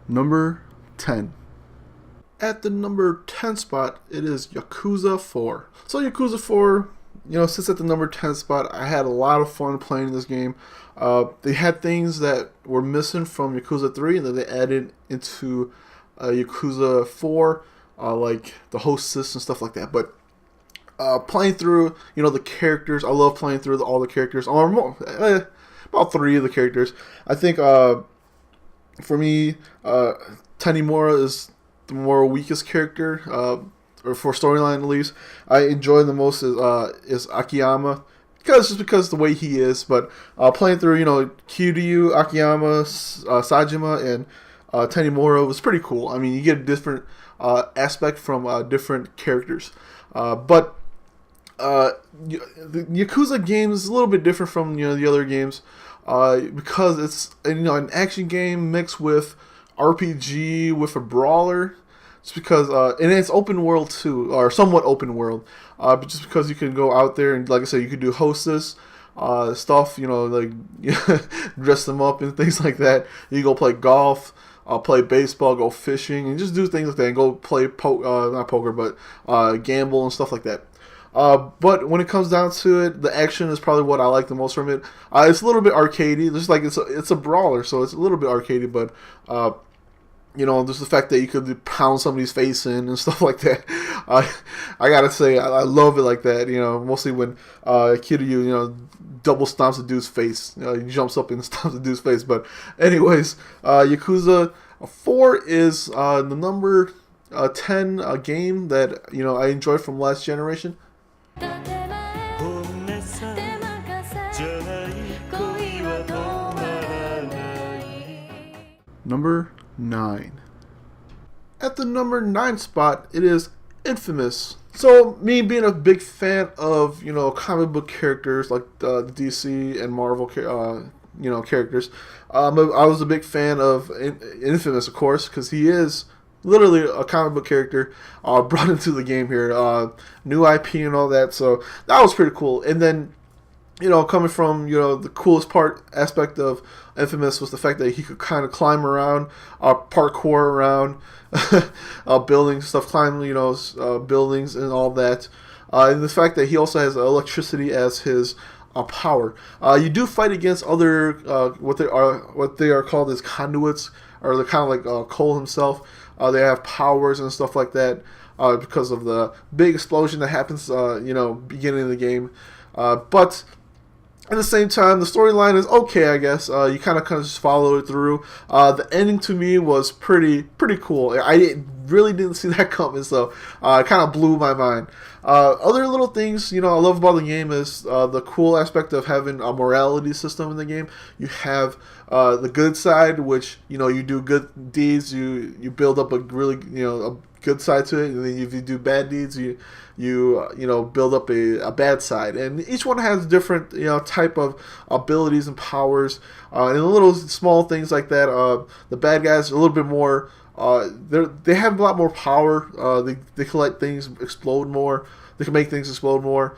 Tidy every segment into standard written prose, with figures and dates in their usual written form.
Number 10. At the number 10 spot, it is Yakuza 4. So Yakuza 4, sits at the number 10 spot. I had a lot of fun playing this game. They had things that were missing from Yakuza 3 and that they added into Yakuza 4, like the host system, stuff like that. But playing through, the characters, I love playing through all the characters. Or more, about 3 of the characters. I think for me, Tanimura is the more weakest character, or for storyline at least. I enjoy the most is Akiyama, because the way he is. But playing through, Kiryu, Akiyama, Sajima, and Tanimura was pretty cool. I mean, you get a different aspect from different characters. But the Yakuza game is a little bit different from the other games, because it's an action game mixed with RPG with a brawler. Just because, and it's open world too, or somewhat open world. But just because you can go out there and, like I said, you could do hostess stuff, like dress them up and things like that. You go play golf, play baseball, go fishing, and just do things like that. And go play not poker, but gamble and stuff like that. But when it comes down to it, the action is probably what I like the most from it. It's a little bit arcadey. Just like it's a brawler, so it's a little bit arcadey, but there's the fact that you could pound somebody's face in and stuff like that. I gotta say, I love it like that. Mostly when Kiryu, double stomps a dude's face. He jumps up and stomps a dude's face. But anyways, Yakuza 4 is the number 10 game that I enjoyed from last generation. Number 9. At the number 9 spot, it is Infamous. So, me being a big fan of, comic book characters like the DC and Marvel, characters, I was a big fan of Infamous, of course, because he is literally a comic book character brought into the game here. New IP and all that, so that was pretty cool. And then, coming from, the coolest aspect of Infamous was the fact that he could kind of climb around, parkour around buildings, climb, buildings and all that. And the fact that he also has electricity as his power. You do fight against other, what they are called as conduits, or they're kind of like Cole himself. They have powers and stuff like that because of the big explosion that happens, beginning of the game. But at the same time, the storyline is okay, I guess. You kind of just follow it through. The ending to me was pretty cool. Really didn't see that coming, so it kind of blew my mind. Other little things, I love about the game is the cool aspect of having a morality system in the game. You have the good side, which you do good deeds, you build up a really a good side to it, and then if you do bad deeds, you build up a bad side, and each one has different type of abilities and powers, and little small things like that. The bad guys are a little bit more. They have a lot more power. They can let things explode more. They can make things explode more.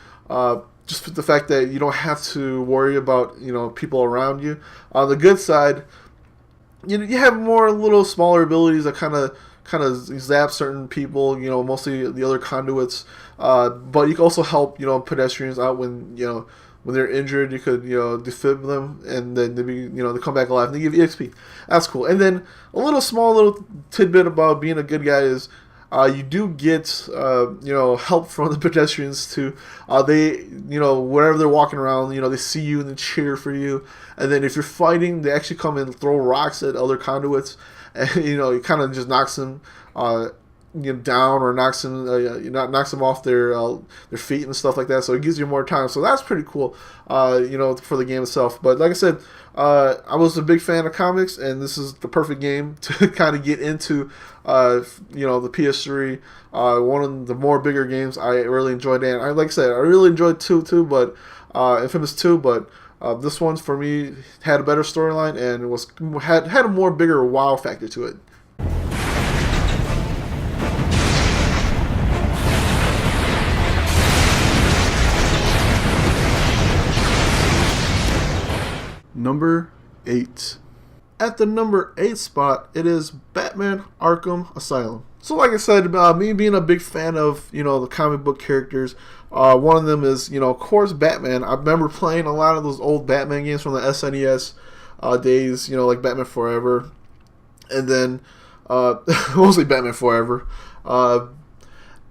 Just the fact that you don't have to worry about people around you. On the good side, you have more little smaller abilities that kind of zap certain people, mostly the other conduits. But you can also help, pedestrians out when they're injured. You could, defib them, and then they come back alive and they give you XP. That's cool. And then a small little tidbit about being a good guy is you do get, help from the pedestrians too. They, wherever they're walking around, they see you and they cheer for you. And then if you're fighting, they actually come and throw rocks at other conduits. And, it kind of just knocks them down, or knocks them off their feet and stuff like that. So it gives you more time. So that's pretty cool, for the game itself. But like I said, I was a big fan of comics, and this is the perfect game to kind of get into, the PS3. One of the more bigger games. I really enjoyed it. And like I said, I really enjoyed 2 too, but Infamous 2, but this one for me had a better storyline and had a more bigger wow factor to it. Number 8. At the number 8 spot, it is Batman Arkham Asylum. So like I said, me being a big fan of, the comic book characters, one of them is, of course, Batman. I remember playing a lot of those old Batman games from the SNES days, like Batman Forever, and then mostly Batman Forever.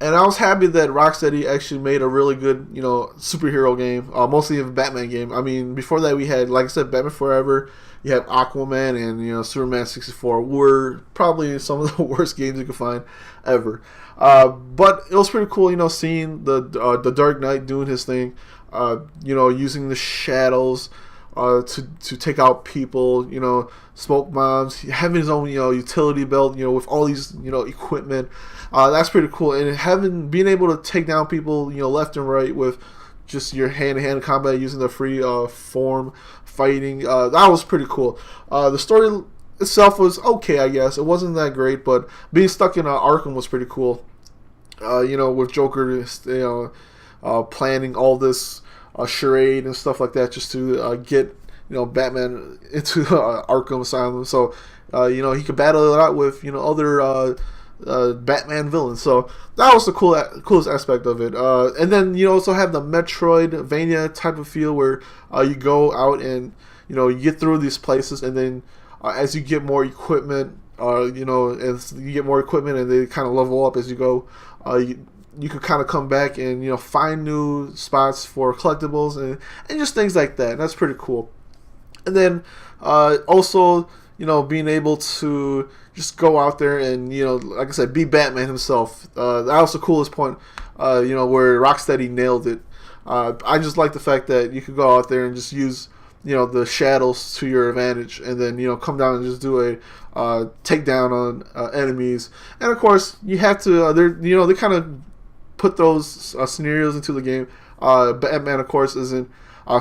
And I was happy that Rocksteady actually made a really good, superhero game, mostly a Batman game. I mean, before that we had, like I said, Batman Forever. You have Aquaman and, Superman 64 were probably some of the worst games you could find ever. But it was pretty cool, seeing the Dark Knight doing his thing, using the shadows to take out people, smoke bombs, having his own, utility belt, with all these, equipment. That's pretty cool. And being able to take down people, left and right with just your hand-to-hand combat using the free form fighting. That was pretty cool. The story itself was okay, I guess. It wasn't that great, but being stuck in Arkham was pretty cool. With Joker, planning all this charade and stuff like that just to get, Batman into Arkham Asylum. So, he could battle it out with, other Batman villains. So that was the coolest aspect of it. And then you also have the Metroidvania type of feel where you go out and you get through these places, and then as you get more equipment, as you get more equipment and they kind of level up as you go, you could kind of come back and find new spots for collectibles and just things like that. And that's pretty cool. And then also being able to just go out there and, like I said, be Batman himself. That was the coolest point, where Rocksteady nailed it. I just like the fact that you could go out there and just use, the shadows to your advantage, and then, come down and just do a takedown on enemies. And, of course, you have to, they kind of put those scenarios into the game. Batman, of course, isn't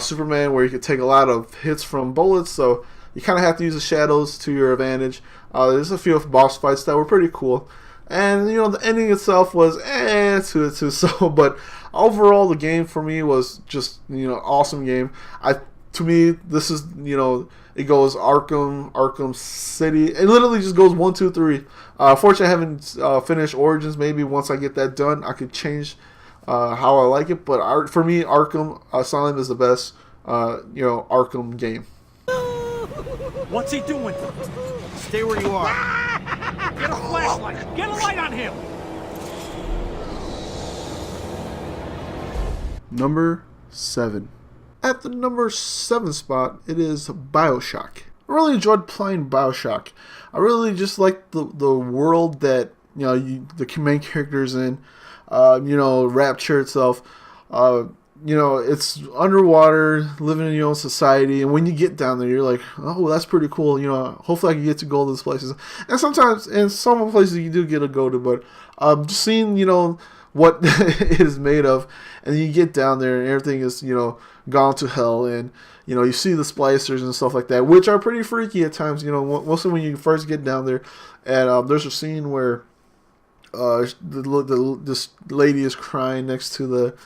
Superman, where you could take a lot of hits from bullets, so you kind of have to use the shadows to your advantage. There's a few boss fights that were pretty cool. And, the ending itself was so. But overall, the game for me was just, awesome game. To me, this is, it goes Arkham City. It literally just goes 1, 2, 3. Fortunately, I haven't finished Origins. Maybe once I get that done, I could change how I like it. But for me, Arkham Asylum is the best, Arkham game. What's he doing? Stay where you are. Get a flashlight. Get a light on him. Number 7. At the number 7 spot, it is Bioshock. I really enjoyed playing Bioshock. I really just liked the world that the main character's in. Rapture itself. It's underwater, living in your own society, and when you get down there, you're like, oh, that's pretty cool. Hopefully I can get to go to those places. And sometimes, in some places you do get to go to, but just seeing, what it is made of, and you get down there and everything is, gone to hell, and, you see the splicers and stuff like that, which are pretty freaky at times, mostly when you first get down there. And there's a scene where this lady is crying next to the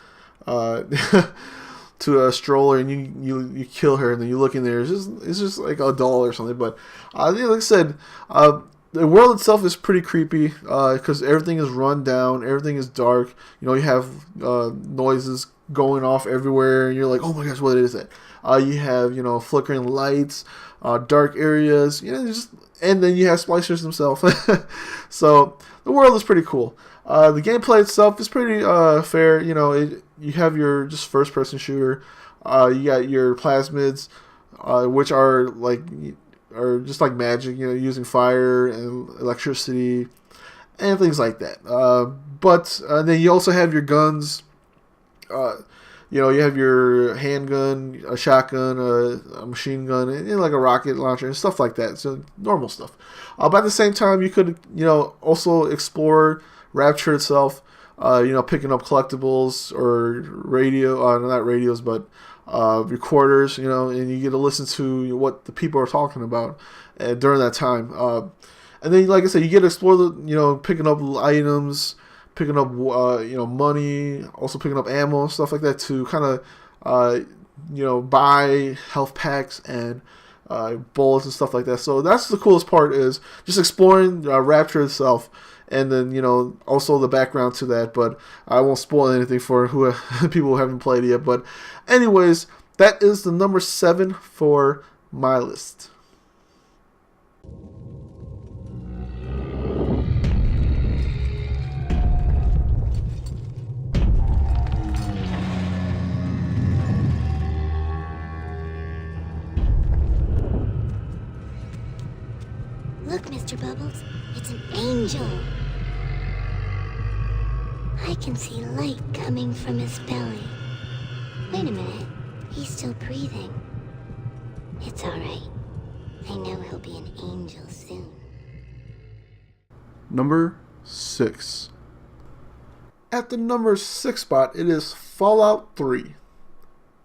to a stroller, and you kill her, and then you look in there. It's just like a doll or something. But like I said, the world itself is pretty creepy because everything is run down, everything is dark. You have noises going off everywhere, and you're like, oh my gosh, what is that? You have flickering lights, dark areas, and then you have splicers themselves. So the world is pretty cool. The gameplay itself is pretty fair. You have your just first-person shooter. You got your plasmids, which are just like magic. Using fire and electricity and things like that. But then you also have your guns. You have your handgun, a shotgun, a machine gun, and like a rocket launcher and stuff like that. So normal stuff. But at the same time, you could also explore Rapture itself, picking up collectibles or not radios, but recorders, and you get to listen to what the people are talking about during that time. And then, like I said, you get to explore picking up items, picking up, money, also picking up ammo and stuff like that to kind of, buy health packs and bullets and stuff like that. So that's the coolest part, is just exploring Rapture itself, and then also the background to that. But I won't spoil anything for people who haven't played it yet. But anyways, that is the number 7 for my list. Look, Mr. Bubbles, it's an angel. I can see light coming from his belly. Wait a minute, he's still breathing. It's all right. I know he'll be an angel soon. Number 6. At the number 6 spot, it is Fallout 3.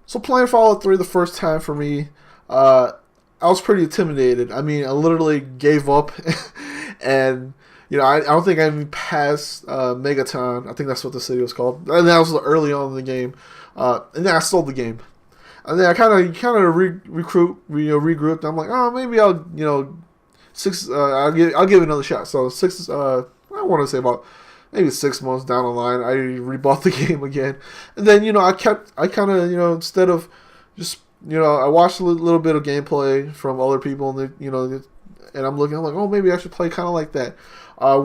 So playing Fallout 3 the first time for me, I was pretty intimidated. I mean, I literally gave up, and I don't think I even passed Megaton. I think that's what the city was called, and that was early on in the game. And then I sold the game, and then I kind of regrouped. I'm like, oh, maybe I'll I'll give it another shot. So 6, I want to say about maybe 6 months down the line, I rebought the game again, and then instead of just I watched a little bit of gameplay from other people, and and I'm like, oh, maybe I should play kind of like that,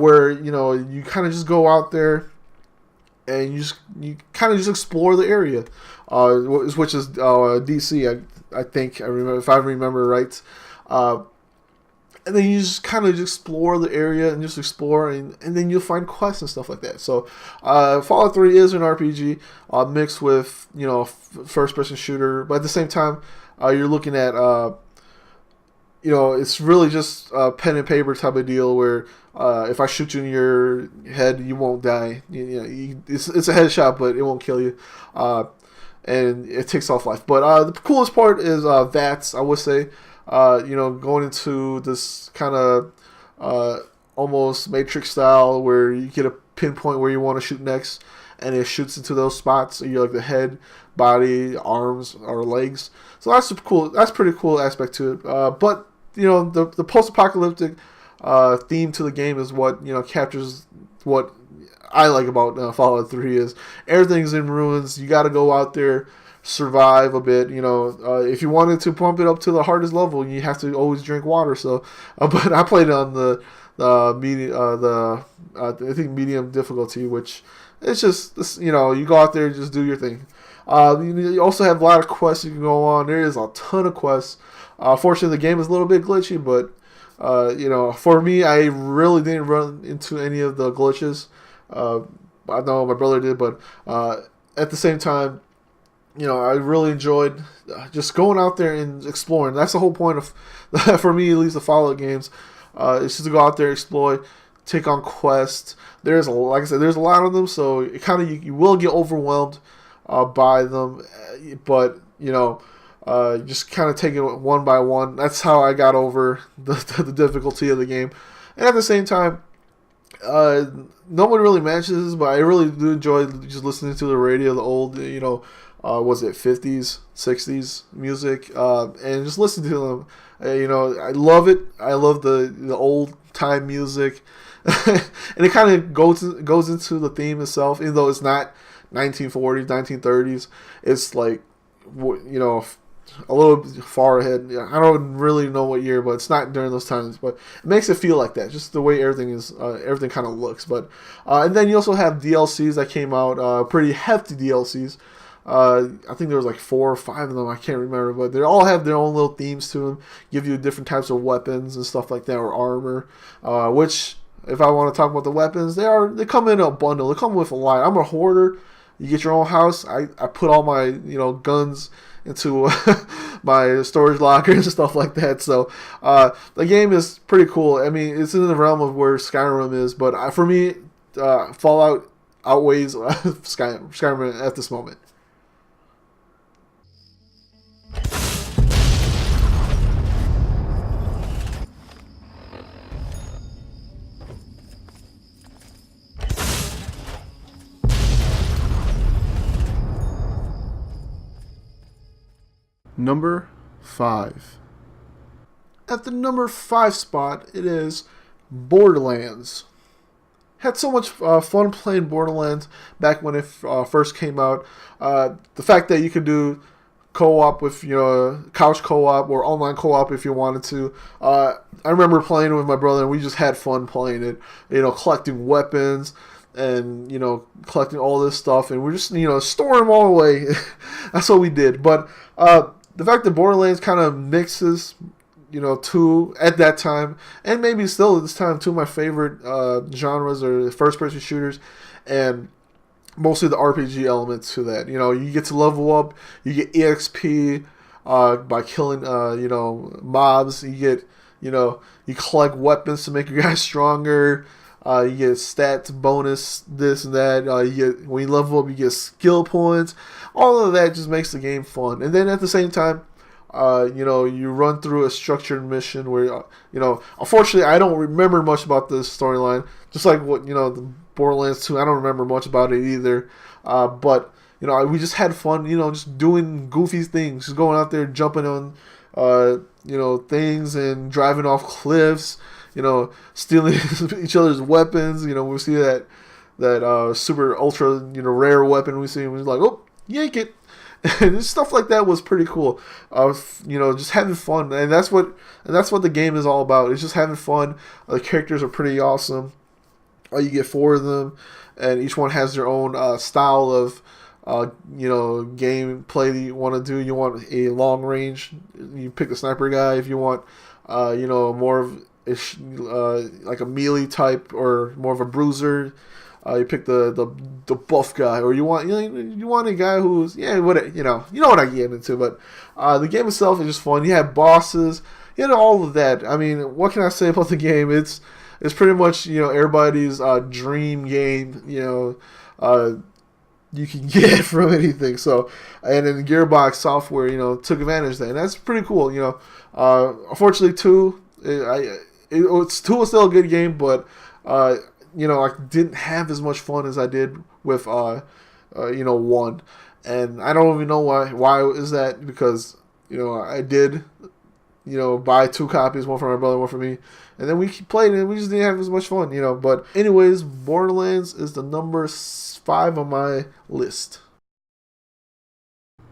where you kind of just go out there and you kind of just explore the area, which is DC, I think I remember, if I remember right, and then you just kind of explore the area and just explore, and then you'll find quests and stuff like that. So Fallout 3 is an RPG mixed with first-person shooter, but at the same time you're looking at it's really just a pen and paper type of deal, where if I shoot you in your head, you won't die. It's a headshot, but it won't kill you, and it takes off life. But the coolest part is VATS, I would say. Going into this kind of almost Matrix style, where you get a pinpoint where you want to shoot next, and it shoots into those spots. So you're like the head, body, arms, or legs. So that's cool. That's pretty cool aspect to it. But the post-apocalyptic theme to the game is what captures what I like about Fallout 3 is everything's in ruins. You got to go out there, survive a bit. If you wanted to pump it up to the hardest level, you have to always drink water. So, but I played it on the medium, I think medium difficulty, which it's just you go out there and just do your thing. You also have a lot of quests you can go on. There is a ton of quests. Fortunately, the game is a little bit glitchy, but for me, I really didn't run into any of the glitches. I know my brother did, but at the same time, I really enjoyed just going out there and exploring. That's the whole point of, for me at least, the Fallout games. It's just to go out there, explore, take on quests. Like I said, there's a lot of them, so it kind of you will get overwhelmed by them, but just kind of take it one by one. That's how I got over the difficulty of the game. And at the same time, no one really mentions this, but I really do enjoy just listening to the radio, the old, was it 50s, 60s music, and just listen to them. I love it. I love the old time music, and it kind of goes into the theme itself, even though it's not 1940s, 1930s. It's like, a little far ahead. I don't really know what year, but it's not during those times. But it makes it feel like that, just the way everything is, everything kind of looks. But and then you also have DLCs that came out, pretty hefty DLCs. I think there was like 4 or 5 of them. I can't remember, but they all have their own little themes to them. Give you different types of weapons and stuff like that, or armor. Which, if I want to talk about the weapons, they come in a bundle. They come with a lot. I'm a hoarder. You get your own house. I put all my guns into my storage locker and stuff like that. So the game is pretty cool. I mean, it's in the realm of where Skyrim is, but for me, Fallout outweighs Skyrim at this moment. Number 5. At the number 5 spot, it is Borderlands. Had so much fun playing Borderlands back when it first came out. The fact that you could do co-op with, couch co-op or online co-op if you wanted to. I remember playing with my brother and we just had fun playing it. Collecting weapons and, collecting all this stuff. And we're just, storing them all away. That's what we did. But the fact that Borderlands kind of mixes, two at that time, and maybe still at this time, two of my favorite genres are first-person shooters, and mostly the RPG elements to that. You get to level up, you get EXP by killing, mobs. You get, you collect weapons to make your guys stronger. You get stats bonus, this and that. When you level up, you get skill points. All of that just makes the game fun. And then at the same time, you run through a structured mission where, unfortunately, I don't remember much about this storyline. Just like what, the Borderlands 2, I don't remember much about it either. But, we just had fun, just doing goofy things. Just going out there, jumping on, things and driving off cliffs, stealing each other's weapons. We see that super ultra, rare weapon we see, and we're like, oh, yank it. And stuff like that was pretty cool. Just having fun, and that's what the game is all about. It's just having fun. The characters are pretty awesome. You get 4 of them, and each one has their own style of gameplay that you want to do. You want a long range, you pick the sniper guy. If you want more of like a melee type or more of a bruiser, you pick the buff guy, or you want a guy who's what I get into. But the game itself is just fun. You have bosses, all of that. I mean, what can I say about the game? It's pretty much everybody's dream game. You can get from anything. So, and then Gearbox Software took advantage of that, and that's pretty cool. Unfortunately, 2, two was still a good game, but I didn't have as much fun as I did with 1, and I don't even know why. Why is that? Because I did buy 2 copies, one for my brother, one for me, and then we played it, and we just didn't have as much fun, But anyways, Borderlands is the number 5 on my list.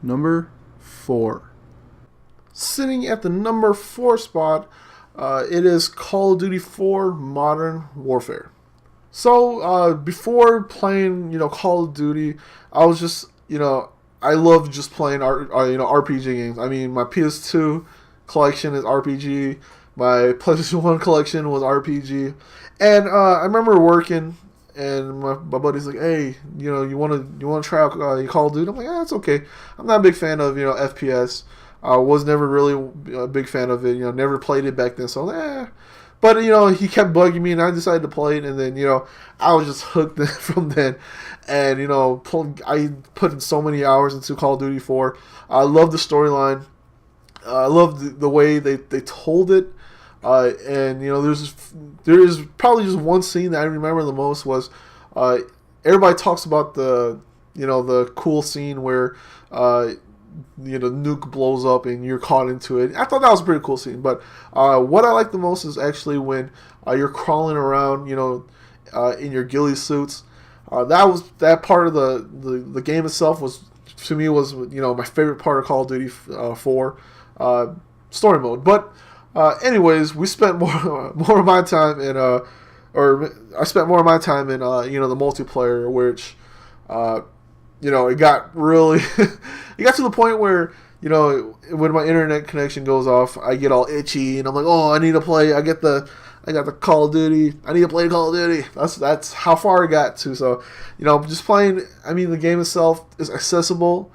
Number 4, sitting at the number 4 spot, it is Call of Duty 4 Modern Warfare. So, before playing, Call of Duty, I was just, I love just playing, RPG games. I mean, my PS2 collection is RPG. My PlayStation 1 collection was RPG. And, I remember working, and my buddy's like, hey, you want to try out Call of Duty? I'm like, that's okay. I'm not a big fan of, FPS. I was never really a big fan of it. Never played it back then. So, But, he kept bugging me, and I decided to play it, and then, I was just hooked from then. And, I put in so many hours into Call of Duty 4. I love the storyline. I love the way they told it. And, there is probably just one scene that I remember the most was, everybody talks about the cool scene where, the nuke blows up and you're caught into it. I thought that was a pretty cool scene. But what I like the most is actually when you're crawling around, in your ghillie suits. That part of the game itself was, to me, was my favorite part of Call of Duty 4 story mode. But anyways, we spent more of my time in I spent more of my time in the multiplayer, which it got really it got to the point where when my internet connection goes off, I get all itchy and I'm like, oh, I need to play. I got the Call of Duty. I need to play Call of Duty. That's how far I got to. So just playing. I mean, the game itself is accessible.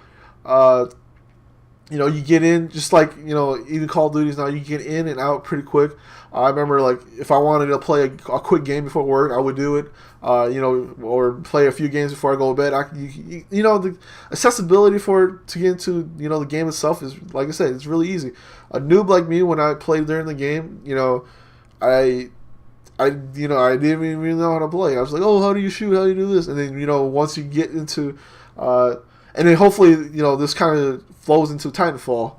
You get in, just like, even Call of Duties now, you get in and out pretty quick. I remember, like, if I wanted to play a quick game before work, I would do it, or play a few games before I go to bed. The accessibility to get into, the game itself is, like I said, it's really easy. A noob like me, when I played during the game, I didn't even know how to play. I was like, oh, how do you shoot? How do you do this? And then, once you get into, and then hopefully, this kind of flows into Titanfall.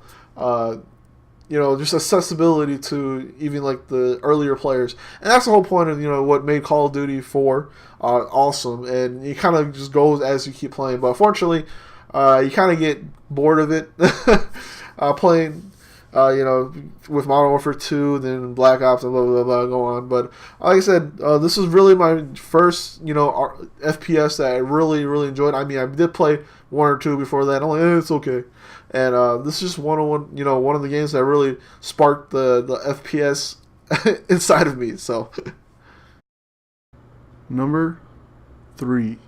just accessibility to even like the earlier players, and that's the whole point of what made Call of Duty 4 awesome. And it kind of just goes as you keep playing, but unfortunately, you kind of get bored of it playing. With Modern Warfare 2, then Black Ops, and blah, blah, blah, go on. But like I said, this is really my first, FPS that I really, really enjoyed. I mean, I did play one or two before that. I'm like, it's okay. And this is just one of the games that really sparked the FPS inside of me. So, number 3.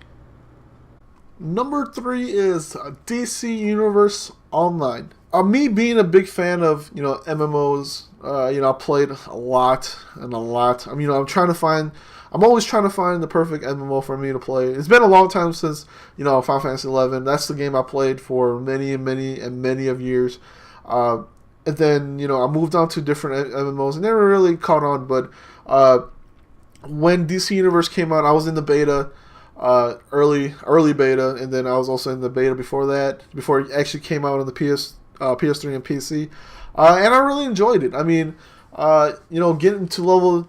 Number 3 is DC Universe Online. Me being a big fan of MMOs, I played a lot. I mean, I'm always trying to find the perfect MMO for me to play. It's been a long time since Final Fantasy 11. That's the game I played for many and many and many of years. And then I moved on to different MMOs and never really caught on. But when DC Universe came out, I was in the beta. Early beta, and then I was also in the beta before that, before it actually came out on the PS3 and PC, and I really enjoyed it. I mean, getting to level,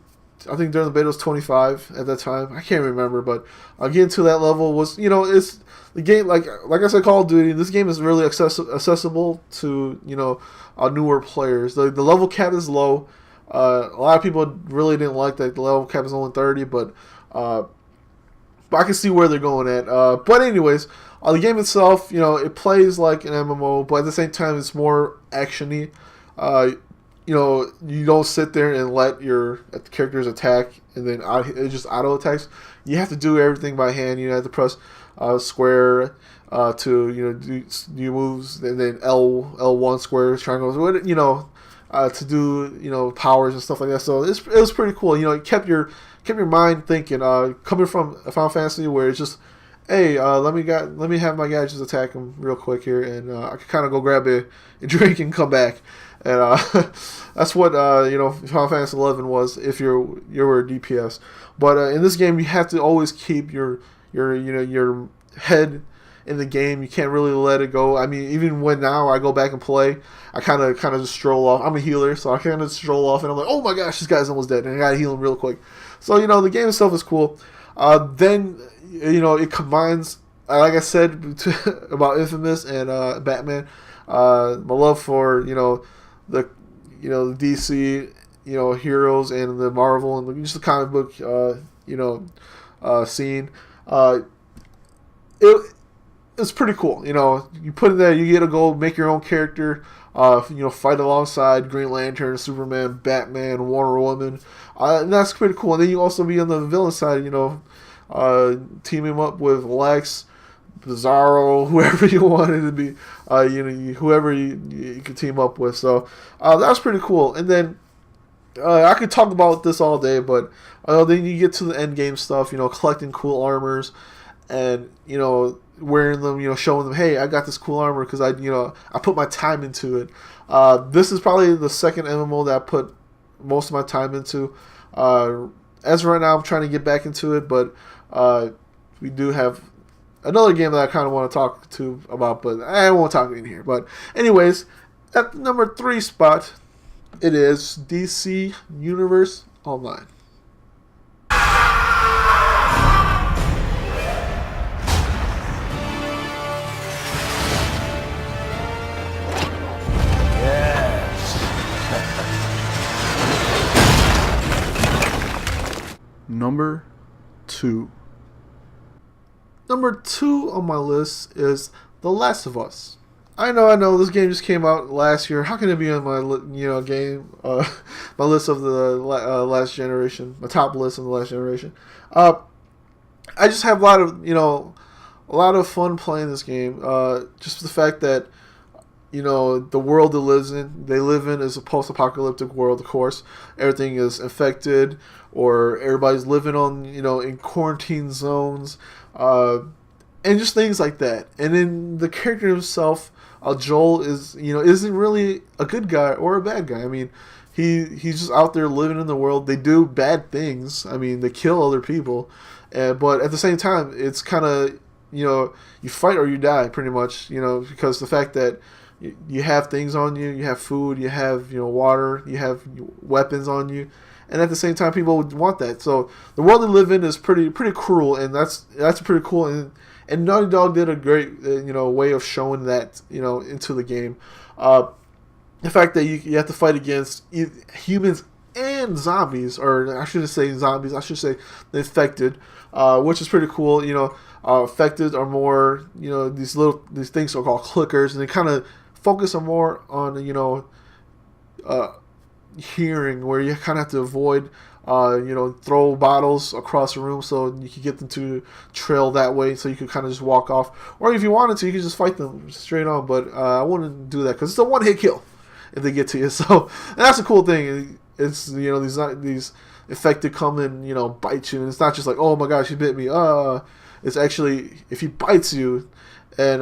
I think during the beta was 25 at that time. I can't remember, but getting to that level was, it's the game. Like I said, Call of Duty. This game is really accessible to newer players. The level cap is low. A lot of people really didn't like that the level cap is only 30, but I can see where they're going at. But anyways, the game itself, it plays like an MMO, but at the same time, it's more action-y. You don't sit there and let your characters attack, and then it just auto-attacks. You have to do everything by hand. You have to press square to, do moves, and then L1 square, triangles, to do, powers and stuff like that. So it was pretty cool. It kept your mind thinking. Coming from a Final Fantasy where it's just, hey, let me have my guy just attack him real quick here, and I can kind of go grab a drink and come back, and that's what Final Fantasy 11 was if you were a DPS. But in this game, you have to always keep your head in the game. You can't really let it go. I mean, even when now I go back and play, I kind of just stroll off. I'm a healer, so I kind of stroll off, and I'm like, oh my gosh, this guy's almost dead, and I gotta heal him real quick. So the game itself is cool. Then it combines, like I said, about Infamous and Batman. My love for the DC heroes and the Marvel and just the comic book scene. It's pretty cool. You put in there, you get to go make your own character. Fight alongside Green Lantern, Superman, Batman, Wonder Woman, and that's pretty cool. And then you also be on the villain side, teaming up with Lex, Bizarro, whoever you wanted to be, whoever you could team up with. So that's pretty cool. And then I could talk about this all day, but then you get to the end game stuff, collecting cool armors, and wearing them, showing them, hey, I got this cool armor because I put my time into it. This is probably the second MMO that I put most of my time into. As of right now, I'm trying to get back into it, but we do have another game that I kind of want to talk to about, but I won't talk in here. But anyways, at the number 3 spot, it is DC Universe Online. Number 2. Number 2 on my list is The Last of Us. I know. This game just came out last year. How can it be on my game? My list of the last generation, my top list of the last generation. I just have a lot of fun playing this game. Just the fact that the world they live in is a post-apocalyptic world. Of course, everything is infected, or everybody's living on in quarantine zones, and just things like that. And then the character himself, Joel, isn't really a good guy or a bad guy. I mean, he's just out there living in the world. They do bad things. I mean, they kill other people, but at the same time, it's kind of you fight or you die, pretty much. Because the fact that you have things on you, you have food, you have water, you have weapons on you, and at the same time, people would want that. So the world they live in is pretty cruel, and that's pretty cool. And Naughty Dog did a great way of showing that into the game. The fact that you have to fight against humans and zombies, or I shouldn't say zombies, I should say the infected, which is pretty cool. Affected are more, these things are called clickers, and they kind of focus on more on hearing, where you kind of have to avoid, throw bottles across the room so you can get them to trail that way, so you could kind of just walk off, or if you wanted to, you could just fight them straight on. But I wouldn't do that because it's a one-hit kill if they get to you. So and that's a cool thing. It's these infected come and bite you, and it's not just like, oh my gosh, he bit me. It's actually, if he bites you, and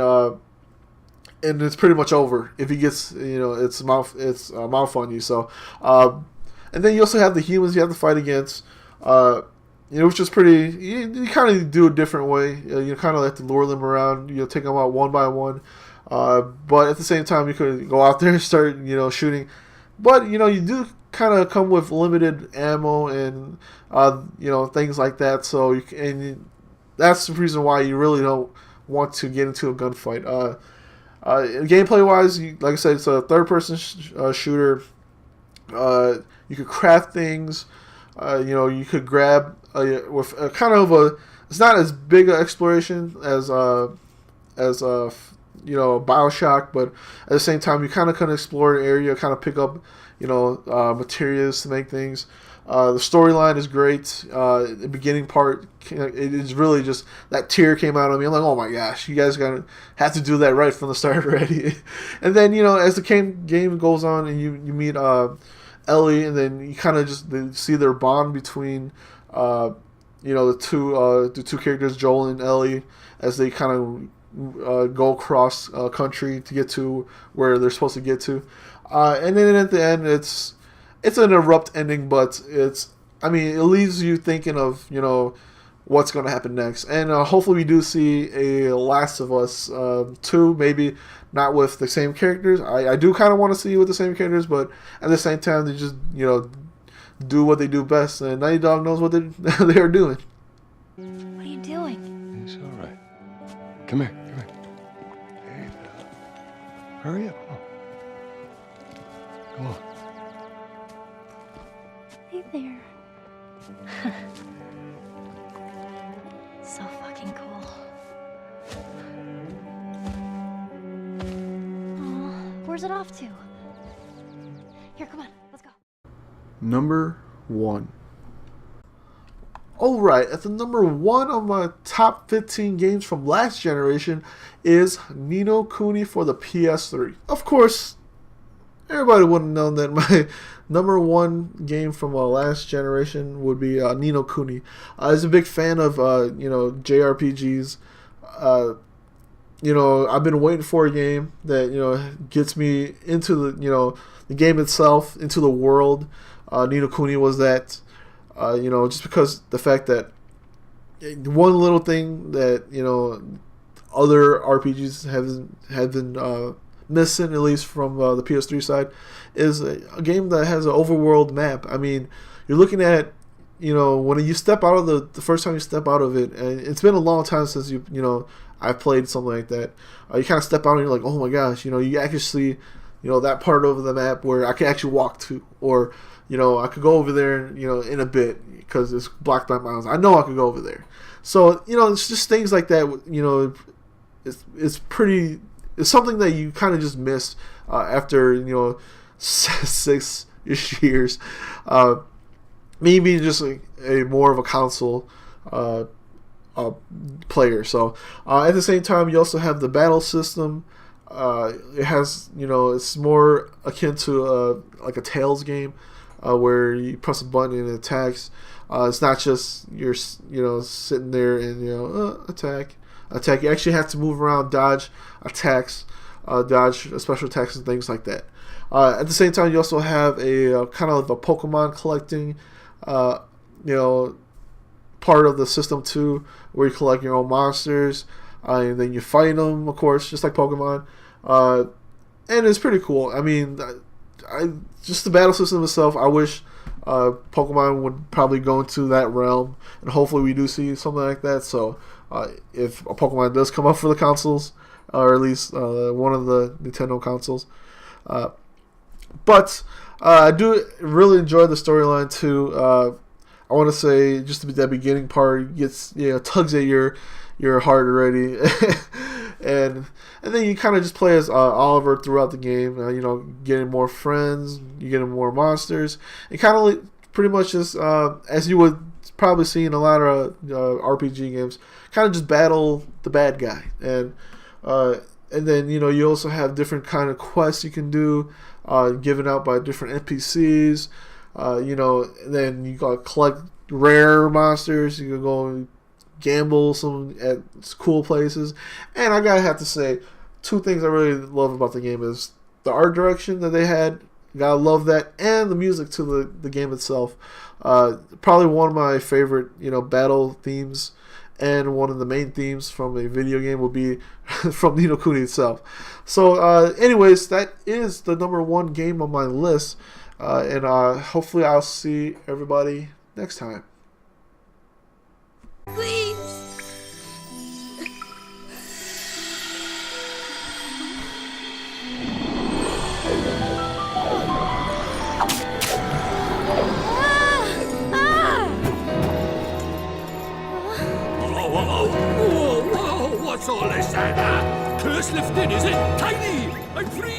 it's pretty much over if he gets its mouth on you. So and then you also have the humans you have to fight against, which is pretty. You kind of do a different way. You kind of have to lure them around. Take them out one by one. But at the same time, you could go out there and start shooting. But you do kind of come with limited ammo and things like that. So that's the reason why you really don't want to get into a gunfight. Gameplay wise, like I said, it's a third person shooter. You could craft things. You could grab with kind of a. It's not as big an exploration as Bioshock, but at the same time, you kind of explore an area, kind of pick up materials to make things. The storyline is great. The beginning part, it is really just that tear came out of me. I'm like, oh my gosh, you guys have to do that right from the start already. And then as the game goes on and you meet Ellie, and then you kind of just see their bond between the two characters, Joel and Ellie, as they kind of go across country to get to where they're supposed to get to. And then at the end, it's an abrupt ending, but it leaves you thinking of what's going to happen next. And hopefully we do see a Last of Us 2, maybe not with the same characters. I do kind of want to see with the same characters, but at the same time, they just do what they do best, and Naughty Dog knows what they are doing. What are you doing? It's all right. Come here. Hey, hurry up. Come on. Hey there. So fucking cool. Aw, where's it off to? Here, come on, let's go. Number 1. Alright, at the number 1 of my top 15 games from last generation is Ni no Kuni for the PS3. Of course, everybody would have known that my number 1 game from last generation would be Ni no Kuni. I was a big fan of JRPGs. I've been waiting for a game that gets me into the game itself, into the world. Ni no Kuni was that. Just because the fact that one little thing that other RPGs have been missing, at least from the PS3 side, is a game that has an overworld map. I mean, you're looking at when you step out of the first time you step out of it, and it's been a long time since I've played something like that. You kind of step out and you're like, oh my gosh, you actually see that part of the map where I can actually walk to, or I could go over there, in a bit because it's blocked by mountains. I know I could go over there. So, it's just things like that. It's something that you kind of just missed after 6 years. Me being just a more of a console player. So at the same time, you also have the battle system. It has it's more akin to like a Tales game. Where you press a button and it attacks. It's not just you're sitting there and attack. You actually have to move around, dodge attacks, dodge special attacks and things like that. At the same time, you also have a kind of a Pokemon collecting, part of the system too, where you collect your own monsters, and then you fight them, of course, just like Pokemon. and it's pretty cool. I mean, I just the battle system itself. I wish Pokemon would probably go into that realm, and hopefully we do see something like that. So if a Pokemon does come up for the consoles, or at least one of the Nintendo consoles, but I do really enjoy the storyline too. I want to say just that beginning part gets tugs at your heart already, and then you kind of just play as Oliver throughout the game. Getting more friends, you getting more monsters. It kind of pretty much just as you would probably see in a lot of RPG games, kind of just battle the bad guy, and then you also have different kind of quests you can do, given out by different NPCs. Then you got to collect rare monsters. You can go and gamble some at cool places. And I gotta have to say, two things I really love about the game is the art direction that they had. Gotta love that, and the music to the game itself. Probably one of my favorite battle themes, and one of the main themes from a video game will be from Kuni itself. So, anyways, that is the number one game on my list. And hopefully I'll see everybody next time. Please. Whoa, what's all this? Curse lifted, is it? Tiny! I'm free!